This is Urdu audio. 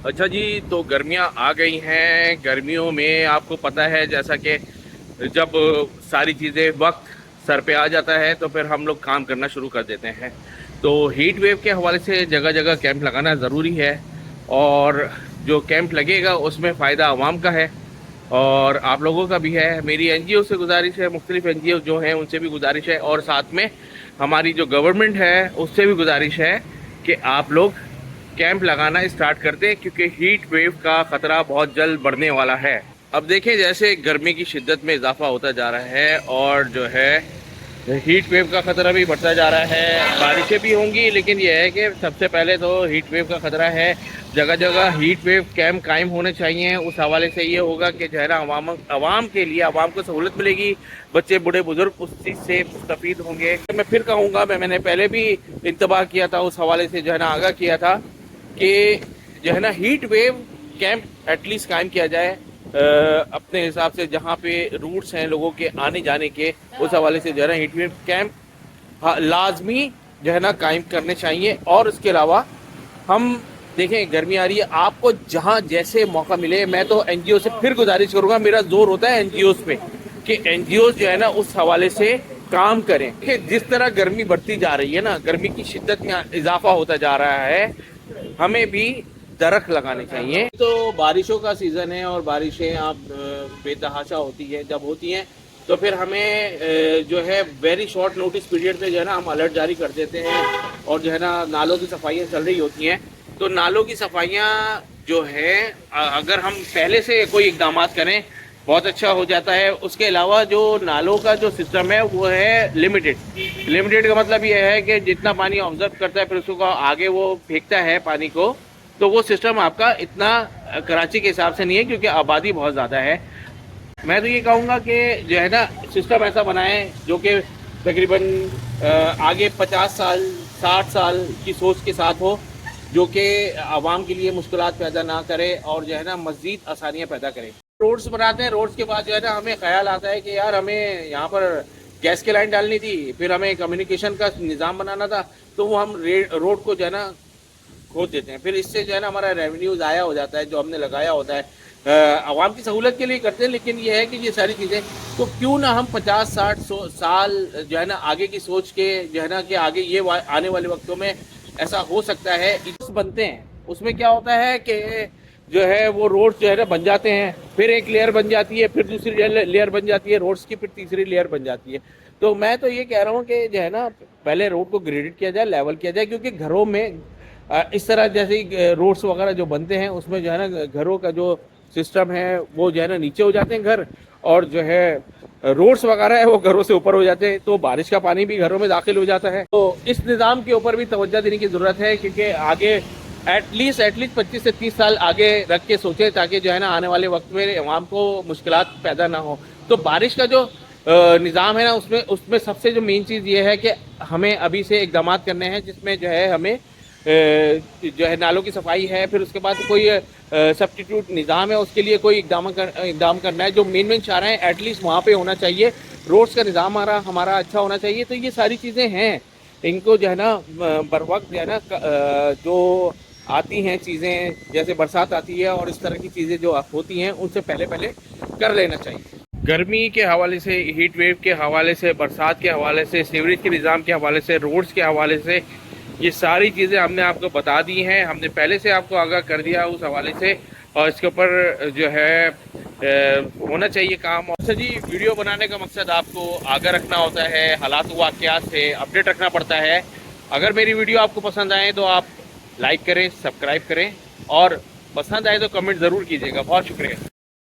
اچھا جی، تو گرمیاں آ گئی ہیں. گرمیوں میں آپ کو پتہ ہے جیسا کہ جب ساری چیزیں وقت سر پہ آ جاتا ہے تو پھر ہم لوگ کام کرنا شروع کر دیتے ہیں. تو ہیٹ ویو کے حوالے سے جگہ جگہ کیمپ لگانا ضروری ہے، اور جو کیمپ لگے گا اس میں فائدہ عوام کا ہے اور آپ لوگوں کا بھی ہے. میری این جی او سے گزارش ہے، مختلف این جی او جو ہیں ان سے بھی گزارش ہے، اور ساتھ میں ہماری جو گورنمنٹ ہے اس سے بھی گزارش ہے کہ آپ لوگ کیمپ لگانا اسٹارٹ کر دیں، کیونکہ ہیٹ ویو کا خطرہ بہت جلد بڑھنے والا ہے. اب دیکھیں جیسے گرمی کی شدت میں اضافہ ہوتا جا رہا ہے اور جو ہے ہیٹ ویو کا خطرہ بھی بڑھتا جا رہا ہے. بارشیں بھی ہوں گی، لیکن یہ ہے کہ سب سے پہلے تو ہیٹ ویو کا خطرہ ہے. جگہ جگہ ہیٹ ویو کیمپ قائم ہونے چاہیے. اس حوالے سے یہ ہوگا کہ جو ہے نا عوام کے لیے عوام کو سہولت ملے گی، بچے بوڑھے بزرگ اس چیز سے مستفید ہوں گے. میں پھر کہوں گا، میں نے پہلے بھی انتباہ کیا تھا، اس حوالے سے جو ہے نا آگاہ کیا تھا کہ جو ہے نا heat wave camp at least قائم کیا جائے اپنے حساب سے، جہاں پہ روٹس ہیں لوگوں کے آنے جانے کے. اس حوالے سے جو ہے نا ہیٹ ویو کیمپ لازمی جو ہے نا قائم کرنے چاہیے. اور اس کے علاوہ ہم دیکھیں گرمی آ رہی ہے، آپ کو جہاں جیسے موقع ملے، میں تو این جی او سے پھر گزارش کروں گا، میرا زور ہوتا ہے این جی اوز پہ کہ این جی اوز جو ہے نا اس حوالے سے کام کریں. کہ جس طرح گرمی بڑھتی جا رہی ہے نا، گرمی کی شدت میں اضافہ ہوتا جا رہا ہے، ہمیں بھی درخت لگانے چاہیے. تو بارشوں کا سیزن ہے اور بارشیں آپ بے تحاشا ہوتی ہے. جب ہوتی ہیں تو پھر ہمیں جو ہے ویری شارٹ نوٹس پیریڈ پہ جو ہے نا ہم الرٹ جاری کر دیتے ہیں، اور جو ہے نا نالوں کی صفائیاں چل رہی ہوتی ہیں. تو نالوں کی صفائیاں جو ہے اگر ہم پہلے سے کوئی اقدامات کریں بہت اچھا ہو جاتا ہے. اس کے علاوہ جو نالوں کا جو سسٹم ہے وہ ہے لمیٹڈ کا مطلب یہ ہے کہ جتنا پانی آبزرو کرتا ہے پھر اس کو آگے وہ پھینکتا ہے پانی کو. تو وہ سسٹم آپ کا اتنا کراچی کے حساب سے نہیں ہے، کیونکہ آبادی بہت زیادہ ہے. میں تو یہ کہوں گا کہ جو ہے نا سسٹم ایسا بنائیں جو کہ تقریباً آگے 50 سال 60 سال کی سوچ کے ساتھ ہو، جو کہ عوام کے لیے مشکلات پیدا نہ کرے اور جو ہے نا مزید آسانیاں پیدا کرے. روڈز بناتے ہیں، روڈز کے بعد جو ہے نا ہمیں خیال آتا ہے کہ یار ہمیں یہاں پر گیس کی لائن ڈالنی تھی، پھر ہمیں کمیونیکیشن کا نظام بنانا تھا، تو وہ ہم روڈ کو جو ہے نا کھود دیتے ہیں. پھر اس سے جو ہے نا ہمارا ریونیو ضائع ہو جاتا ہے جو ہم نے لگایا ہوتا ہے. عوام کی سہولت کے لیے کرتے ہیں، لیکن یہ ہے کہ یہ ساری چیزیں تو کیوں نہ ہم 50 60 سال جو ہے نا آگے کی سوچ کے جو ہے نا کہ آگے یہ آنے والے وقتوں میں ایسا ہو سکتا ہے بنتے ہیں. اس میں کیا ہوتا ہے کہ جو ہے وہ روڈ جو ہے نا بن جاتے ہیں، پھر ایک لیئر بن جاتی ہے، پھر دوسری لیئر بن جاتی ہے روڈز کی، پھر تیسری لیئر بن جاتی ہے. تو میں تو یہ کہہ رہا ہوں کہ جو ہے نا پہلے روڈ کو گریڈڈ کیا جائے، لیول کیا جائے، کیونکہ گھروں میں اس طرح جیسے روڈز وغیرہ جو بنتے ہیں اس میں جو ہے نا گھروں کا جو سسٹم ہے وہ جو ہے نا نیچے ہو جاتے ہیں گھر، اور جو ہے روڈز وغیرہ ہے وہ گھروں سے اوپر ہو جاتے ہیں، تو بارش کا پانی بھی گھروں میں داخل ہو جاتا ہے. تو اس نظام کے اوپر بھی توجہ دینے کی ضرورت ہے، کیونکہ آگے ایٹ لیسٹ 25 سے 30 سال آگے رکھ کے سوچیں، تاکہ جو ہے نا آنے والے وقت میں عوام کو مشکلات پیدا نہ ہو. تو بارش کا جو نظام ہے نا اس میں سب سے جو مین چیز یہ ہے کہ ہمیں ابھی سے اقدامات کرنے ہیں، جس میں جو ہے ہمیں جو ہے نالوں کی صفائی ہے، پھر اس کے بعد کوئی سبسٹیٹیوٹ نظام ہے، اس کے لیے کوئی اقدام کرنا ہے. جو مین چارہ ہیں ایٹ لیسٹ وہاں پہ ہونا چاہیے. روڈز کا نظام ہمارا اچھا ہونا چاہیے. تو یہ ساری چیزیں ہیں، ان کو جو ہے نا بر وقت جو ہے نا جو آتی ہیں چیزیں، جیسے برسات آتی ہے اور اس طرح کی چیزیں جو ہوتی ہیں ان سے پہلے کر لینا چاہیے. گرمی کے حوالے سے، ہیٹ ویو کے حوالے سے، برسات کے حوالے سے، سیوریج کے نظام کے حوالے سے، روڈز کے حوالے سے، یہ ساری چیزیں ہم نے آپ کو بتا دی ہیں. ہم نے پہلے سے آپ کو آگاہ کر دیا اس حوالے سے، اور اس کے اوپر جو ہے ہونا چاہیے کام. اچھا جی، ویڈیو بنانے کا مقصد آپ کو آگاہ رکھنا ہوتا ہے، حالات و واقعات سے اپڈیٹ رکھنا پڑتا ہے. اگر میری ویڈیو آپ کو پسند آئے تو آپ لائک کریں، سبسکرائب کریں، اور پسند آئے تو کمنٹ ضرور کیجیے گا. بہت شکریہ.